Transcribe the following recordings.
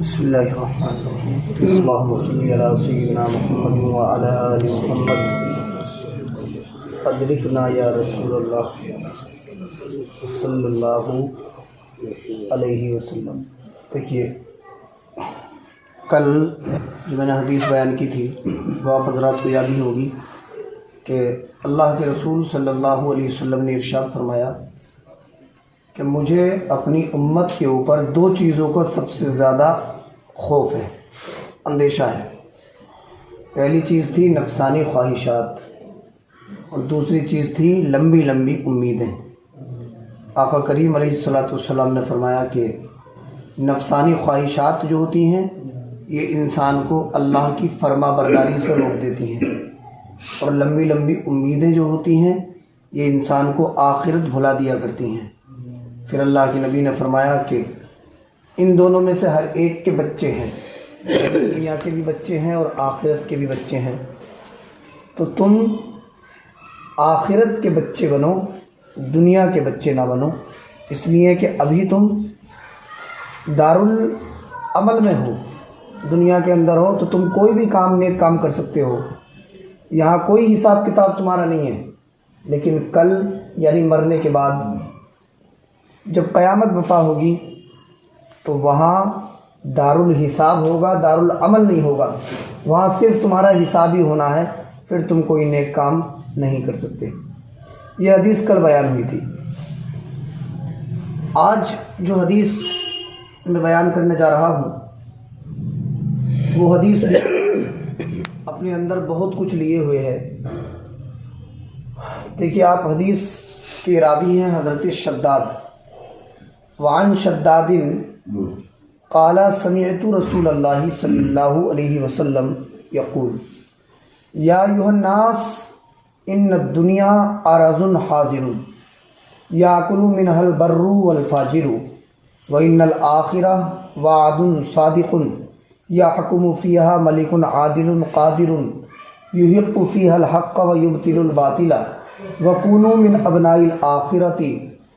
بسم اللہ الرحمن الرحیم اللہم صلی علی سیدنا محمد وعلی آل محمد ادرکنا یا رسول اللہ صلی اللہ علیہ وسلم۔ دیکھیے، کل جو میں نے حدیث بیان کی تھی وہ آپ حضرات کو یاد ہی ہوگی کہ اللہ کے رسول صلی اللہ علیہ وسلم نے ارشاد فرمایا کہ مجھے اپنی امت کے اوپر دو چیزوں کا سب سے زیادہ خوف ہے، اندیشہ ہے۔ پہلی چیز تھی نفسانی خواہشات اور دوسری چیز تھی لمبی لمبی امیدیں۔ آقا کریم علیہ الصلوۃ والسلام نے فرمایا کہ نفسانی خواہشات جو ہوتی ہیں یہ انسان کو اللہ کی فرما برداری سے روک دیتی ہیں، اور لمبی لمبی امیدیں جو ہوتی ہیں یہ انسان کو آخرت بھلا دیا کرتی ہیں۔ پھر اللہ کے نبی نے فرمایا کہ ان دونوں میں سے ہر ایک کے بچے ہیں، دنیا کے بھی بچے ہیں اور آخرت کے بھی بچے ہیں، تو تم آخرت کے بچے بنو، دنیا کے بچے نہ بنو، اس لیے کہ ابھی تم دارالعمل میں ہو، دنیا کے اندر ہو تو تم کوئی بھی نیک کام کر سکتے ہو، یہاں کوئی حساب کتاب تمہارا نہیں ہے، لیکن کل یعنی مرنے کے بعد جب قیامت برپا ہوگی تو وہاں دارالحساب ہوگا، دارالعمل نہیں ہوگا، وہاں صرف تمہارا حساب ہی ہونا ہے، پھر تم کوئی نیک کام نہیں کر سکتے۔ یہ حدیث کل بیان ہوئی تھی۔ آج جو حدیث میں بیان کرنے جا رہا ہوں وہ حدیث اپنے اندر بہت کچھ لیے ہوئے ہے۔ دیکھیے، آپ حدیث کے راوی ہیں حضرت شداد، وعن شداد قال سمعت رسول اللہ صلی اللہ علیہ وسلم یقول یا ایھا الناس ان الدنیا عرض حاضر یاکل منها البر والفاجر وان الآخرہ وعد صادق یحکم فیہا ملک عادل قادر یحق فیہا الحق ویبطل الباطل وکونوا من ابناء الآخرۃ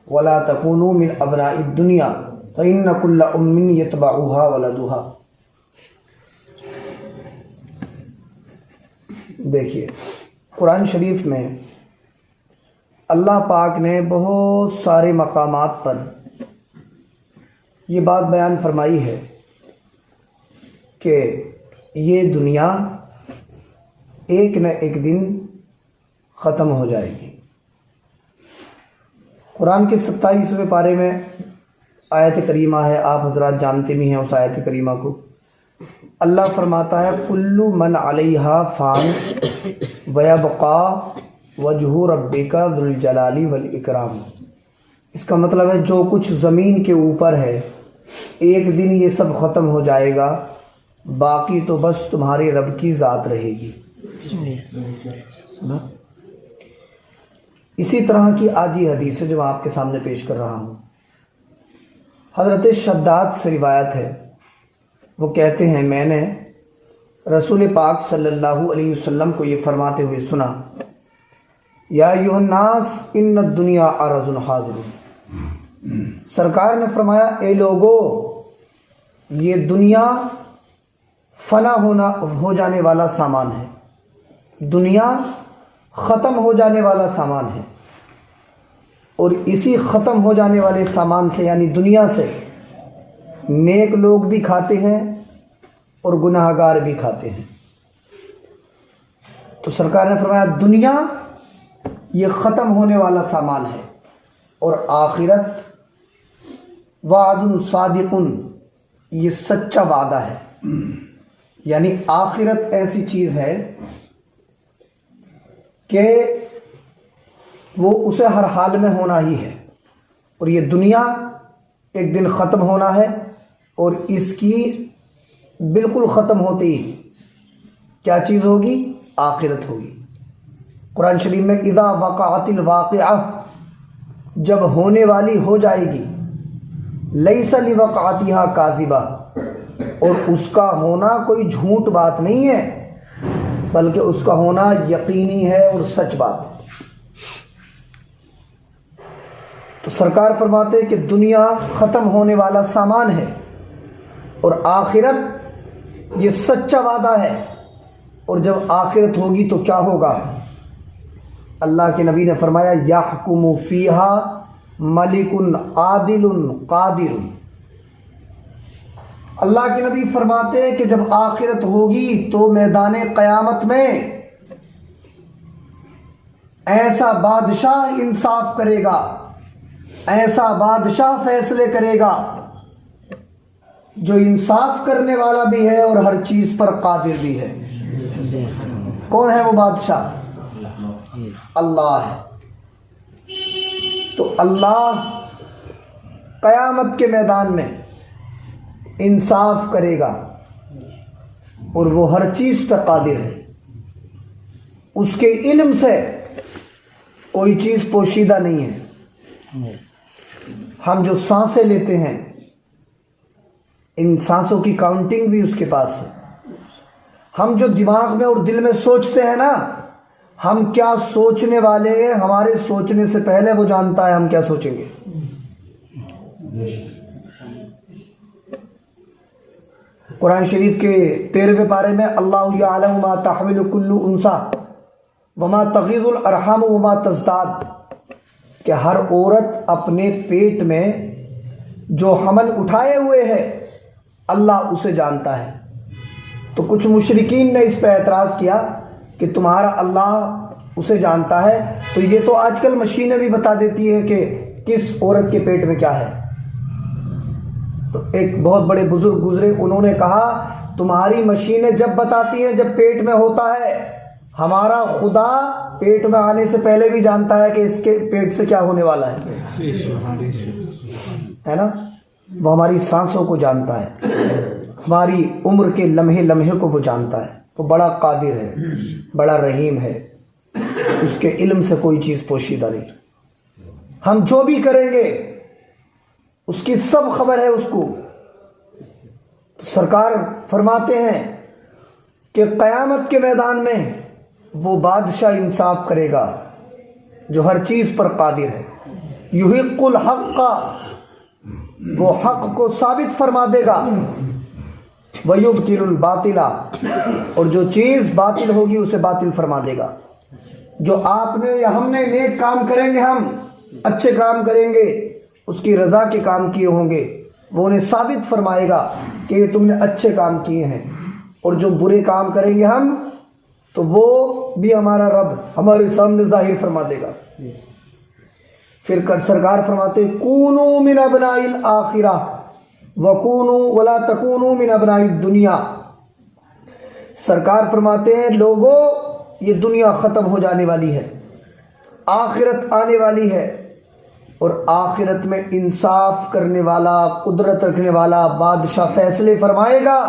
ولا تکونوا من ابناء الدنیا فإن كل أم يتبعها ولدها۔ دیکھیے، قرآن شریف میں اللہ پاک نے بہت سارے مقامات پر یہ بات بیان فرمائی ہے کہ یہ دنیا ایک نہ ایک دن ختم ہو جائے گی۔ قرآن کے 27ویں پارے میں آیت کریمہ ہے، آپ حضرات جانتے بھی ہیں اس آیت کریمہ کو۔ اللہ فرماتا ہے کل من علیہا فان ویبقى وجہ ربک ذو الجلال والاکرام۔ اس کا مطلب ہے جو کچھ زمین کے اوپر ہے ایک دن یہ سب ختم ہو جائے گا، باقی تو بس تمہارے رب کی ذات رہے گی۔ اسی طرح کی آج یہ حدیث ہے جو میں آپ کے سامنے پیش کر رہا ہوں۔ حضرت شداد سے روایت ہے، وہ کہتے ہیں میں نے رسول پاک صلی اللہ علیہ وسلم کو یہ فرماتے ہوئے سنا، یا ایھا الناس ان الدنیا عرض حاضر۔ سرکار نے فرمایا اے لوگو، یہ دنیا فنا ہو جانے والا سامان ہے، دنیا ختم ہو جانے والا سامان ہے، اور اسی ختم ہو جانے والے سامان سے یعنی دنیا سے نیک لوگ بھی کھاتے ہیں اور گناہ گار بھی کھاتے ہیں۔ تو سرکار نے فرمایا دنیا یہ ختم ہونے والا سامان ہے، اور آخرت وعد صادق، یہ سچا وعدہ ہے، یعنی آخرت ایسی چیز ہے کہ وہ اسے ہر حال میں ہونا ہی ہے، اور یہ دنیا ایک دن ختم ہونا ہے، اور اس کی بالکل ختم ہوتے ہی کیا چیز ہوگی؟ آخرت ہوگی۔ قرآن شریف میں اذا وقعت الواقعہ، جب ہونے والی ہو جائے گی، لیس لوقعتھا کاذبہ، اور اس کا ہونا کوئی جھوٹ بات نہیں ہے بلکہ اس کا ہونا یقینی ہے اور سچ بات ہے۔ تو سرکار فرماتے کہ دنیا ختم ہونے والا سامان ہے، اور آخرت یہ سچا وعدہ ہے، اور جب آخرت ہوگی تو کیا ہوگا؟ اللہ کے نبی نے فرمایا یحکم فیہا ملک عادل قادر۔ اللہ کے نبی فرماتے ہیں کہ جب آخرت ہوگی تو میدان قیامت میں ایسا بادشاہ انصاف کرے گا، ایسا بادشاہ فیصلے کرے گا جو انصاف کرنے والا بھی ہے اور ہر چیز پر قادر بھی ہے۔ کون ہے وہ بادشاہ؟ اللہ ہے۔ تو اللہ قیامت کے میدان میں انصاف کرے گا اور وہ ہر چیز پہ قادر ہے۔ اس کے علم سے کوئی چیز پوشیدہ نہیں ہے۔ ہم جو سانسیں لیتے ہیں ان سانسوں کی کاؤنٹنگ بھی اس کے پاس ہے۔ ہم جو دماغ میں اور دل میں سوچتے ہیں نا، ہم کیا سوچنے والے ہیں ہمارے سوچنے سے پہلے وہ جانتا ہے ہم کیا سوچیں گے۔ قرآن شریف کے 13ویں پارے میں اللہ یعلم ما تحمل کل انثی وما تغیض الارحام وما تزداد، کہ ہر عورت اپنے پیٹ میں جو حمل اٹھائے ہوئے ہے اللہ اسے جانتا ہے۔ تو کچھ مشرکین نے اس پہ اعتراض کیا کہ تمہارا اللہ اسے جانتا ہے، تو یہ تو آج کل مشینیں بھی بتا دیتی ہے کہ کس عورت کے پیٹ میں کیا ہے۔ تو ایک بہت بڑے بزرگ گزرے، انہوں نے کہا تمہاری مشینیں جب بتاتی ہیں جب پیٹ میں ہوتا ہے، ہمارا خدا پیٹ میں آنے سے پہلے بھی جانتا ہے کہ اس کے پیٹ سے کیا ہونے والا ہے نا۔ وہ ہماری سانسوں کو جانتا ہے، ہماری عمر کے لمحے لمحے کو وہ جانتا ہے۔ وہ بڑا قادر ہے، بڑا رحیم ہے، اس کے علم سے کوئی چیز پوشیدہ نہیں۔ ہم جو بھی کریں گے اس کی سب خبر ہے اس کو۔ تو سرکار فرماتے ہیں کہ قیامت کے میدان میں وہ بادشاہ انصاف کرے گا جو ہر چیز پر قادر ہے۔ یحق الحق، وہ حق کو ثابت فرما دے گا، ویبطل الباطل، اور جو چیز باطل ہوگی اسے باطل فرما دے گا۔ جو آپ نے یا ہم نے نیک کام کریں گے، ہم اچھے کام کریں گے، اس کی رضا کے کام کیے ہوں گے، وہ انہیں ثابت فرمائے گا کہ یہ تم نے اچھے کام کیے ہیں۔ اور جو برے کام کریں گے ہم، تو وہ بھی ہمارا رب ہمارے سامنے ظاہر فرما دے گا۔ پھر سرکار فرماتے کونوا من ابناء الآخرہ وکونوا ولا تکونوا من ابناء الدنیا۔ سرکار فرماتے ہیں لوگوں، یہ دنیا ختم ہو جانے والی ہے، آخرت آنے والی ہے، اور آخرت میں انصاف کرنے والا، قدرت رکھنے والا بادشاہ فیصلے فرمائے گا۔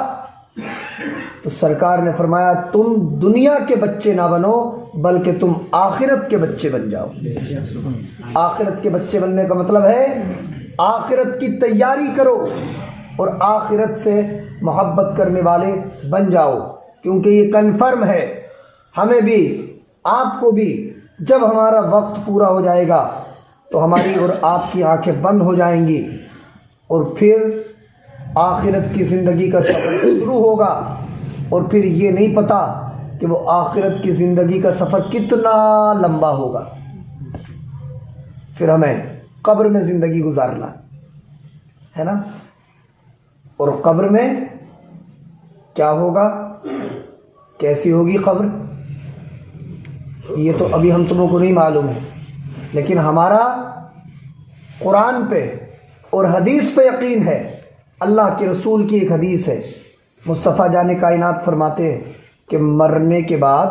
تو سرکار نے فرمایا تم دنیا کے بچے نہ بنو بلکہ تم آخرت کے بچے بن جاؤ۔ آخرت کے بچے بننے کا مطلب ہے آخرت کی تیاری کرو اور آخرت سے محبت کرنے والے بن جاؤ، کیونکہ یہ کنفرم ہے ہمیں بھی آپ کو بھی، جب ہمارا وقت پورا ہو جائے گا تو ہماری اور آپ کی آنکھیں بند ہو جائیں گی، اور پھر آخرت کی زندگی کا سفر شروع ہوگا، اور پھر یہ نہیں پتہ کہ وہ آخرت کی زندگی کا سفر کتنا لمبا ہوگا۔ پھر ہمیں قبر میں زندگی گزارنا ہے نا، اور قبر میں کیا ہوگا، کیسی ہوگی قبر، یہ تو ابھی ہم تمہیں کو نہیں معلوم ہے، لیکن ہمارا قرآن پہ اور حدیث پہ یقین ہے۔ اللہ کے رسول کی ایک حدیث ہے، مصطفیٰ جان کائنات فرماتے ہیں کہ مرنے کے بعد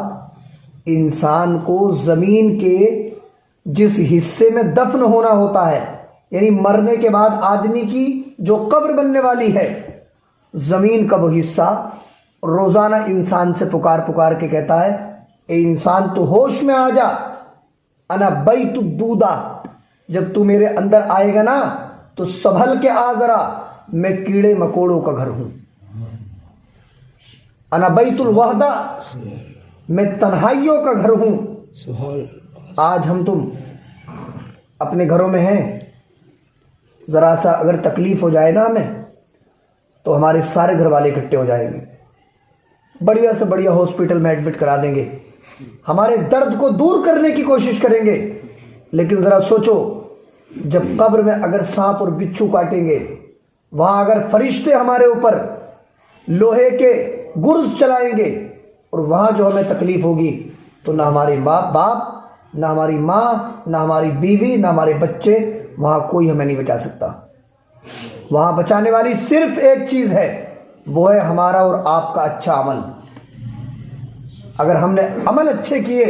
انسان کو زمین کے جس حصے میں دفن ہونا ہوتا ہے، یعنی مرنے کے بعد آدمی کی جو قبر بننے والی ہے، زمین کا وہ حصہ روزانہ انسان سے پکار کے کہتا ہے اے انسان تو ہوش میں آ جا، انا بیت الدودہ، جب تو میرے اندر آئے گا نا تو سنبھل کے آ ذرا، میں کیڑے مکوڑوں کا گھر ہوں۔ انا بیت الوحدہ، میں تنہائیوں کا گھر ہوں۔ آج ہم تم اپنے گھروں میں ہیں، ذرا سا اگر تکلیف ہو جائے نا ہمیں تو ہمارے سارے گھر والے اکٹھے ہو جائیں گے، بڑھیا سے بڑھیا ہاسپٹل میں ایڈمٹ کرا دیں گے، ہمارے درد کو دور کرنے کی کوشش کریں گے۔ لیکن ذرا سوچو، جب قبر میں اگر سانپ اور بچھو کاٹیں گے، وہاں اگر فرشتے ہمارے اوپر لوہے کے گرز چلائیں گے، اور وہاں جو ہمیں تکلیف ہوگی، تو نہ ہمارے باپ، نہ ہماری ماں، نہ ہماری بیوی، نہ ہمارے بچے، وہاں کوئی ہمیں نہیں بچا سکتا۔ وہاں بچانے والی صرف ایک چیز ہے، وہ ہے ہمارا اور آپ کا اچھا عمل۔ اگر ہم نے عمل اچھے کیے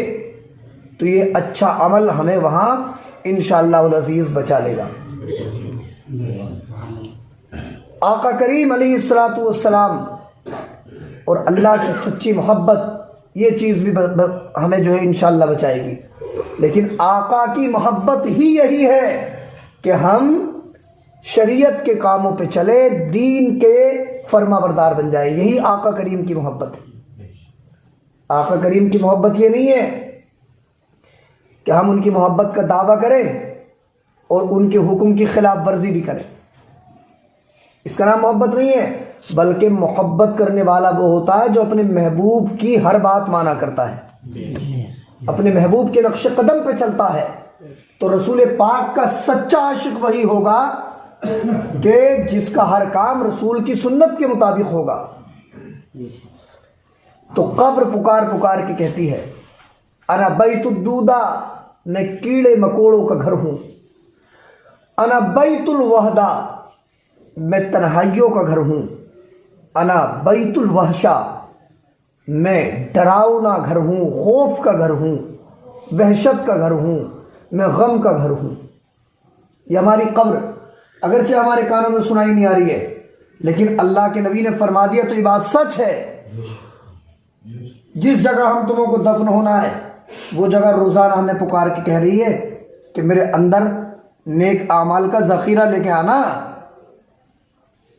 تو یہ اچھا عمل ہمیں وہاں انشاءاللہ العزیز بچا لے گا۔ آقا کریم علیہ الصلوۃ والسلام اور اللہ کی سچی محبت، یہ چیز بھی ہمیں جو ہے انشاءاللہ بچائے گی۔ لیکن آقا کی محبت ہی یہی ہے کہ ہم شریعت کے کاموں پہ چلے، دین کے فرما بردار بن جائیں، یہی آقا کریم کی محبت ہے۔ آقا کریم کی محبت یہ نہیں ہے کہ ہم ان کی محبت کا دعویٰ کریں اور ان کے حکم کی خلاف ورزی بھی کریں، اس کا نام محبت نہیں ہے۔ بلکہ محبت کرنے والا وہ ہوتا ہے جو اپنے محبوب کی ہر بات مانا کرتا ہے، اپنے محبوب کے نقش قدم پہ چلتا ہے۔ تو رسول پاک کا سچا عاشق وہی ہوگا کہ جس کا ہر کام رسول کی سنت کے مطابق ہوگا۔ تو قبر پکار پکار کے کہتی ہے، انا بیت الدودہ، میں کیڑے مکوڑوں کا گھر ہوں، انا بیت الوحدہ، میں تنہائیوں کا گھر ہوں، انا بیت الوحشہ، میں ڈراؤنا گھر ہوں، خوف کا گھر ہوں، وحشت کا گھر ہوں، میں غم کا گھر ہوں۔ یہ ہماری قبر اگرچہ ہمارے کانوں میں سنائی نہیں آ رہی ہے، لیکن اللہ کے نبی نے فرما دیا تو یہ بات سچ ہے۔ جس جگہ ہم تمہوں کو دفن ہونا ہے، وہ جگہ روزانہ ہمیں پکار کے کہہ رہی ہے کہ میرے اندر نیک اعمال کا ذخیرہ لے کے آنا،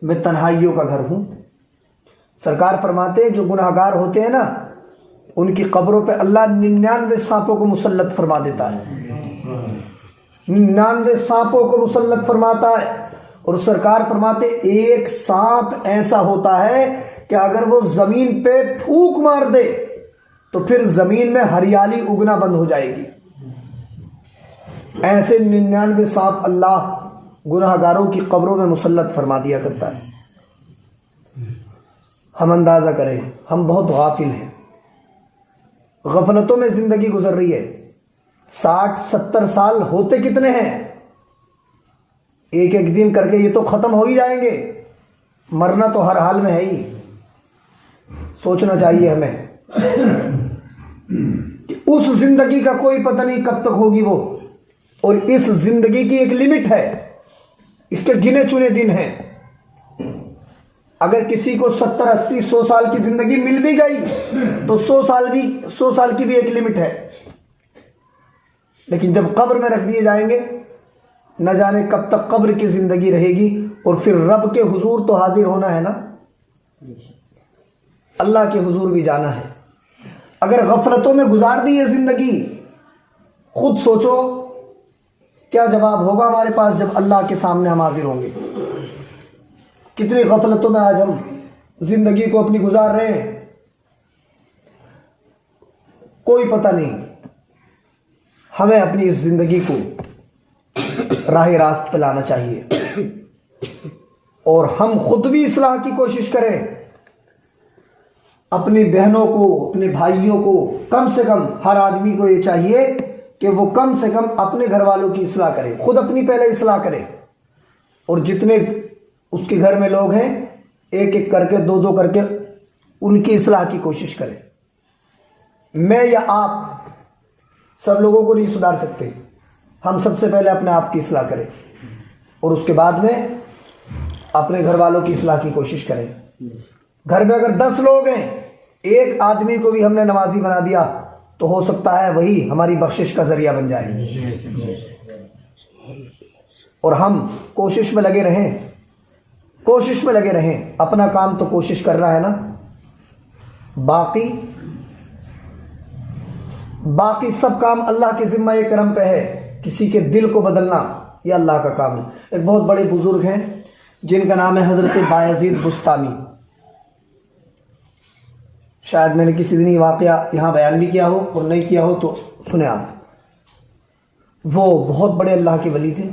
میں تنہائیوں کا گھر ہوں۔ سرکار فرماتے ہیں جو گناہ گار ہوتے ہیں نا، ان کی قبروں پہ اللہ 99 سانپوں کو مسلط فرما دیتا ہے، 99 سانپوں کو مسلط فرماتا ہے۔ اور سرکار فرماتے ایک سانپ ایسا ہوتا ہے کہ اگر وہ زمین پہ پھونک مار دے تو پھر زمین میں ہریالی اگنا بند ہو جائے گی۔ ایسے 99 سانپ اللہ گناہ گاروں کی قبروں میں مسلط فرما دیا کرتا ہے۔ ہم اندازہ کریں، ہم بہت غافل ہیں، غفلتوں میں زندگی گزر رہی ہے۔ 60-70 سال ہوتے کتنے ہیں؟ ایک ایک دن کر کے یہ تو ختم ہو ہی جائیں گے، مرنا تو ہر حال میں ہے ہی۔ سوچنا چاہیے ہمیں کہ اس زندگی کا کوئی پتہ نہیں کب تک ہوگی وہ، اور اس زندگی کی ایک لمٹ ہے، اس کے گنے چنے دن ہیں۔ اگر کسی کو 70-80-100 سال کی زندگی مل بھی گئی تو 100 سال کی بھی ایک لمٹ ہے، لیکن جب قبر میں رکھ دیے جائیں گے نہ جانے کب تک قبر کی زندگی رہے گی، اور پھر رب کے حضور تو حاضر ہونا ہے نا، اللہ کے حضور بھی جانا ہے۔ اگر غفلتوں میں گزار دی یہ زندگی، خود سوچو کیا جواب ہوگا ہمارے پاس جب اللہ کے سامنے ہم حاضر ہوں گے۔ کتنی غفلتوں میں آج ہم زندگی کو اپنی گزار رہے ہیں، کوئی پتہ نہیں۔ ہمیں اپنی اس زندگی کو راہ راست پہ لانا چاہیے، اور ہم خود بھی اصلاح کی کوشش کریں۔ اپنی بہنوں کو، اپنے بھائیوں کو، کم سے کم ہر آدمی کو یہ چاہیے کہ وہ کم سے کم اپنے گھر والوں کی اصلاح کرے، خود اپنی پہلے اصلاح کرے، اور جتنے اس کے گھر میں لوگ ہیں ایک ایک کر کے، دو کر کے ان کی اصلاح کی کوشش کرے۔ میں یا آپ سب لوگوں کو نہیں سدھار سکتے، ہم سب سے پہلے اپنے آپ کی اصلاح کریں، اور اس کے بعد میں اپنے گھر والوں کی اصلاح کی کوشش کریں۔ گھر میں اگر 10 لوگ ہیں، ایک آدمی کو بھی ہم نے نمازی بنا دیا تو ہو سکتا ہے وہی ہماری بخشش کا ذریعہ بن جائے۔ اور ہم کوشش میں لگے رہیں، اپنا کام تو کوشش کر رہا ہے نا، باقی سب کام اللہ کے ذمہ کرم پہ ہے۔ کسی کے دل کو بدلنا یہ اللہ کا کام ہے۔ ایک بہت بڑے بزرگ ہیں جن کا نام ہے حضرت بایزید بستامی. شاید میں نے کسی دن یہ واقعہ یہاں بیان بھی کیا ہو اور نہیں کیا ہو تو سنیں آپ. وہ بہت بڑے اللہ کے ولی تھے.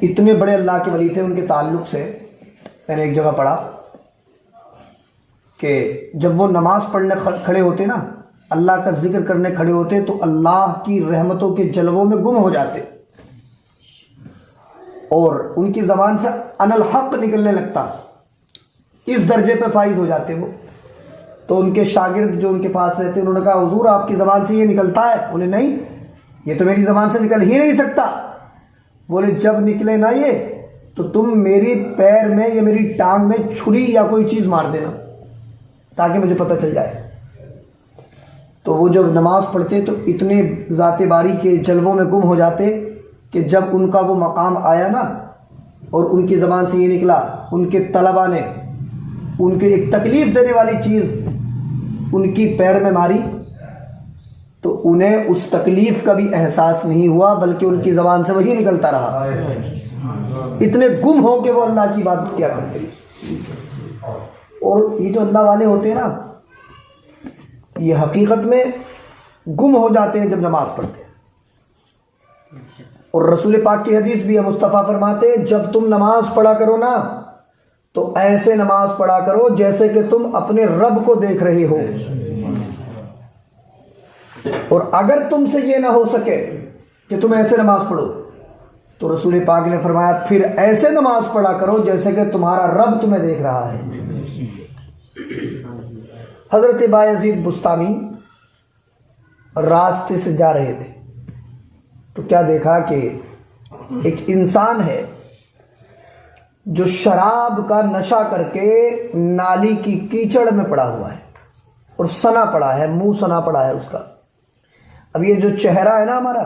اتنے بڑے اللہ کے ولی تھے، ان کے تعلق سے میں نے ایک جگہ پڑھا کہ جب وہ نماز پڑھنے کھڑے ہوتے نا، اللہ کا ذکر کرنے کھڑے ہوتے تو اللہ کی رحمتوں کے جلووں میں گم ہو جاتے اور ان کی زبان سے ان الحق نکلنے لگتا. اس درجے پہ فائز ہو جاتے وہ. تو ان کے شاگرد جو ان کے پاس رہتے انہوں نے کہا حضور آپ کی زبان سے یہ نکلتا ہے؟ انہیں نہیں، یہ تو میری زبان سے نکل ہی نہیں سکتا. بولے جب نکلے نا یہ تو تم میری پیر میں یا میری ٹانگ میں چھری یا کوئی چیز مار دینا تاکہ مجھے پتہ چل جائے. تو وہ جب نماز پڑھتے تو اتنے ذات باری کے جلووں میں گم ہو جاتے کہ جب ان کا وہ مقام آیا نا اور ان کی زبان سے یہ نکلا، ان کے طلبہ نے ان کے ایک تکلیف دینے والی چیز ان کی پیر میں ماری تو انہیں اس تکلیف کا بھی احساس نہیں ہوا بلکہ ان کی زبان سے وہی نکلتا رہا. اتنے گم ہو کہ وہ اللہ کی عبادت کیا کرتے. اور یہ جو اللہ والے ہوتے ہیں نا، یہ حقیقت میں گم ہو جاتے ہیں جب نماز پڑھتے ہیں. اور رسول پاک کی حدیث بھی ہے، مصطفیٰ فرماتے ہیں جب تم نماز پڑھا کرو نا تو ایسے نماز پڑھا کرو جیسے کہ تم اپنے رب کو دیکھ رہے ہو. اور اگر تم سے یہ نہ ہو سکے کہ تم ایسے نماز پڑھو تو رسول پاک نے فرمایا پھر ایسے نماز پڑھا کرو جیسے کہ تمہارا رب تمہیں دیکھ رہا ہے. حضرت بایزید بستامی راستے سے جا رہے تھے تو کیا دیکھا کہ ایک انسان ہے جو شراب کا نشہ کر کے نالی کی کیچڑ میں پڑا ہوا ہے اور سنا پڑا ہے، منہ سنا پڑا ہے اس کا. اب یہ جو چہرہ ہے نا ہمارا،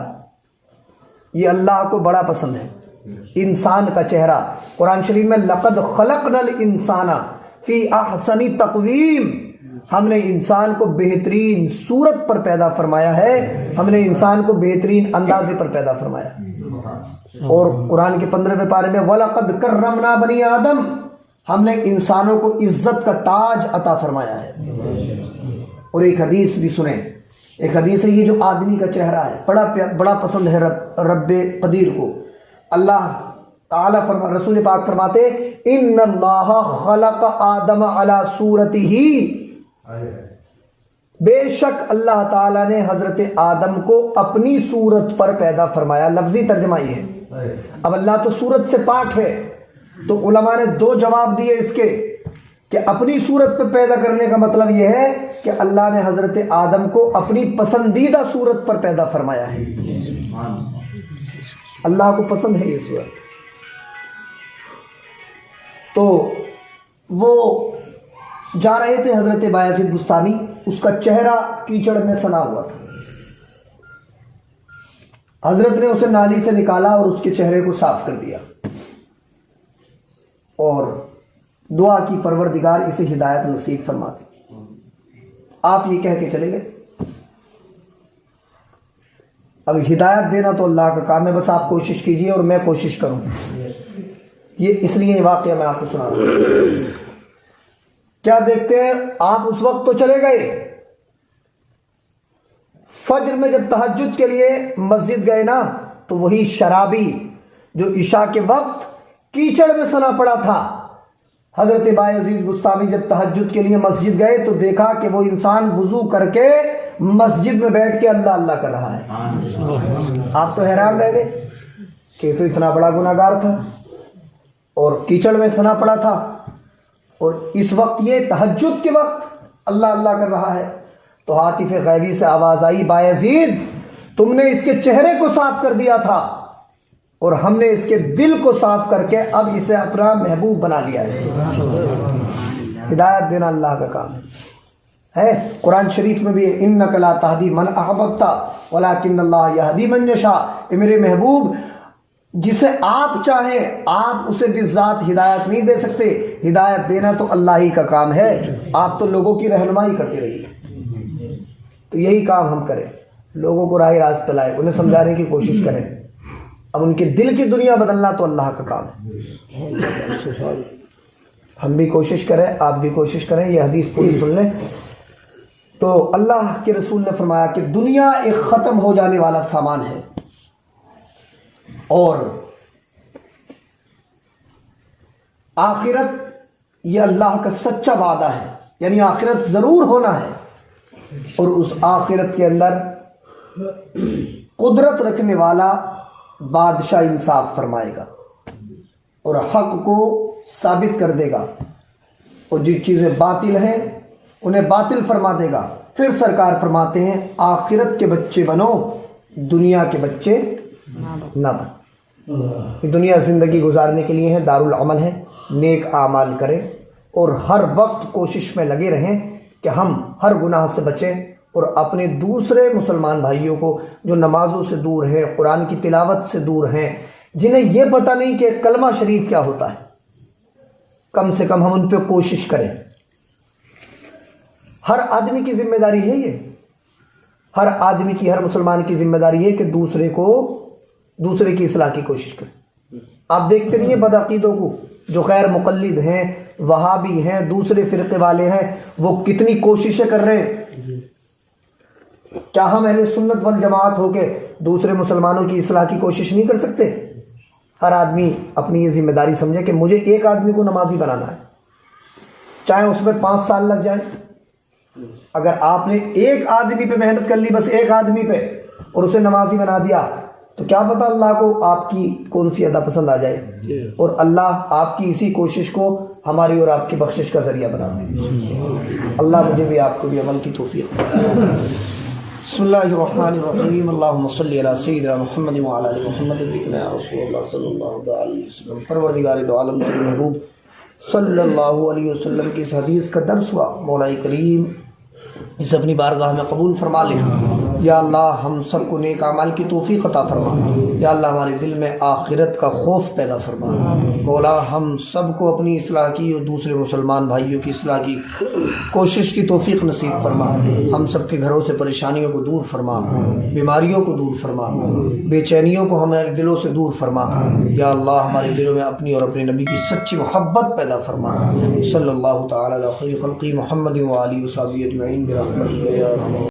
یہ اللہ کو بڑا پسند ہے. انسان کا چہرہ قرآن شریف میں لقد خلقنا الانسان فی احسن تقویم، ہم نے انسان کو بہترین صورت پر پیدا فرمایا ہے، ہم نے انسان کو بہترین اندازے پر پیدا فرمایا. اور قرآن کے 15ویں پارے میں وَلَقَدْ كَرَّمْنَا بَنِي آدم، ہم نے انسانوں کو عزت کا تاج عطا فرمایا ہے. اور ایک حدیث بھی سنیں، ایک حدیث ہے یہ جو آدمی کا چہرہ ہے بڑا پسند ہے رب قدیر کو. اللہ تعالیٰ رسول پاک فرماتے ان اللہ خلق آدم علی صورتہ، بے شک اللہ تعالیٰ نے حضرت آدم کو اپنی صورت پر پیدا فرمایا. لفظی ترجمہ یہ ہے. اب اللہ تو صورت سے پاک ہے، تو علماء نے دو جواب دیے اس کے کہ اپنی صورت پہ پیدا کرنے کا مطلب یہ ہے کہ اللہ نے حضرت آدم کو اپنی پسندیدہ صورت پر پیدا فرمایا ہے. اللہ کو پسند ہے یہ صورت. تو وہ جا رہے تھے حضرت بایزید بستامی، اس کا چہرہ کیچڑ میں سنا ہوا تھا. حضرت نے اسے نالی سے نکالا اور اس کے چہرے کو صاف کر دیا اور دعا کی پروردگار اسے ہدایت نصیب فرماتے. آپ یہ کہہ کے چلے گئے. اب ہدایت دینا تو اللہ کا کام ہے، بس آپ کوشش کیجئے اور میں کوشش کروں. یہ اس لیے یہ واقعہ میں آپ کو سنا رہا ہوں. کیا دیکھتے ہیں آپ، اس وقت تو چلے گئے، فجر میں جب تہجد کے لیے مسجد گئے نا تو وہی شرابی جو عشاء کے وقت کیچڑ میں سنا پڑا تھا، حضرت بایزید بستامی جب تہجد کے لیے مسجد گئے تو دیکھا کہ وہ انسان وضو کر کے مسجد میں بیٹھ کے اللہ اللہ کر رہا ہے. آپ تو حیران رہ گئے کہ تو اتنا بڑا گناہگار تھا اور کیچڑ میں سنا پڑا تھا، اور اس وقت یہ تہجد کے وقت اللہ اللہ کر رہا ہے. تو ہاتف غیبی سے آواز آئی بایزید تم نے اس کے چہرے کو صاف کر دیا تھا اور ہم نے اس کے دل کو صاف کر کے اب اسے اپنا محبوب بنا لیا ہے. ہدایت دینا اللہ کا کام ہے. قرآن شریف میں بھی انک لا تہدی من احببت ولکن اللہ یہدی من یشاء. اے میرے محبوب جسے آپ چاہیں آپ اسے بھی ذات ہدایت نہیں دے سکتے، ہدایت دینا تو اللہ ہی کا کام ہے. آپ تو لوگوں کی رہنمائی کرتے رہیے. تو یہی کام ہم کریں، لوگوں کو راہ راست لائیں، انہیں سمجھانے کی کوشش کریں. اب ان کے دل کی دنیا بدلنا تو اللہ کا کام ہے۔ ہم بھی کوشش کریں، آپ بھی کوشش کریں، یہ حدیث پوری سن لیں۔ تو اللہ کے رسول نے فرمایا کہ دنیا ایک ختم ہو جانے والا سامان ہے، اور آخرت یہ اللہ کا سچا وعدہ ہے، یعنی آخرت ضرور ہونا ہے، اور اس آخرت کے اندر قدرت رکھنے والا بادشاہ انصاف فرمائے گا اور حق کو ثابت کر دے گا، اور جو چیزیں باطل ہیں انہیں باطل فرما دے گا۔ پھر سرکار فرماتے ہیں آخرت کے بچے بنو، دنیا کے بچے نہ بنو۔ دنیا زندگی گزارنے کے لیے ہے، دارالعمل ہے، نیک اعمال کریں اور ہر وقت کوشش میں لگے رہیں کہ ہم ہر گناہ سے بچیں، اور اپنے دوسرے مسلمان بھائیوں کو جو نمازوں سے دور ہیں، قرآن کی تلاوت سے دور ہیں، جنہیں یہ پتہ نہیں کہ کلمہ شریف کیا ہوتا ہے، کم سے کم ہم ان پہ کوشش کریں۔ ہر آدمی کی ذمہ داری ہے یہ، ہر آدمی کی، ہر مسلمان کی ذمہ داری ہے کہ دوسرے کی اصلاح کی کوشش کریں۔ آپ دیکھتے رہیے بدعقیدوں کو، جو غیر مقلد ہیں، وہابی ہیں، دوسرے فرقے والے ہیں، وہ کتنی کوششیں کر رہے ہیں۔ کیا ہم اہل سنت والجماعت ہو کے دوسرے مسلمانوں کی اصلاح کی کوشش نہیں کر سکتے؟ ہر آدمی اپنی یہ ذمہ داری سمجھے کہ مجھے ایک آدمی کو نمازی بنانا ہے، چاہے اس میں 5 سال لگ جائیں۔ اگر آپ نے ایک آدمی پہ محنت کر لی، بس ایک آدمی پہ، اور اسے نمازی بنا دیا، تو کیا پتہ اللہ کو آپ کی کون سی ادا پسند آ جائے، اور اللہ آپ کی اسی کوشش کو ہماری اور آپ کی بخشش کا ذریعہ بنا دے۔ اللہ مجھے بھی آپ کو بھی عمل کی توفیق دے۔ بسم اللہ الرحمن الرحیم، اللہم صلی علی سیدنا محمد وعلی آل محمد بکنا یا رسول اللہ صلی اللہ علیہ وسلم۔ پروردگار دو عالم کے محبوب صلی اللہ علیہ وسلم کی اس حدیث کا درس ہوا، مولا کریم اسے اپنی بارگاہ میں قبول فرما لے۔ یا اللہ ہم سب کو نیک اعمال کی توفیق عطا فرما۔ یا اللہ ہمارے دل میں آخرت کا خوف پیدا فرما۔ مولا ہم سب کو اپنی اصلاح کی اور دوسرے مسلمان بھائیوں کی اصلاح کی کوشش کی توفیق نصیب فرما۔ ہم سب کے گھروں سے پریشانیوں کو دور فرما، بیماریوں کو دور فرما، بے چینیوں کو ہمارے دلوں سے دور فرما۔ یا اللہ ہمارے دلوں میں اپنی اور اپنے نبی کی سچی محبت پیدا فرما۔ صلی اللہ تعالی علی خیر خلقی محمد و آلہ و صحبہ اجمعین برحمتک یا ارحم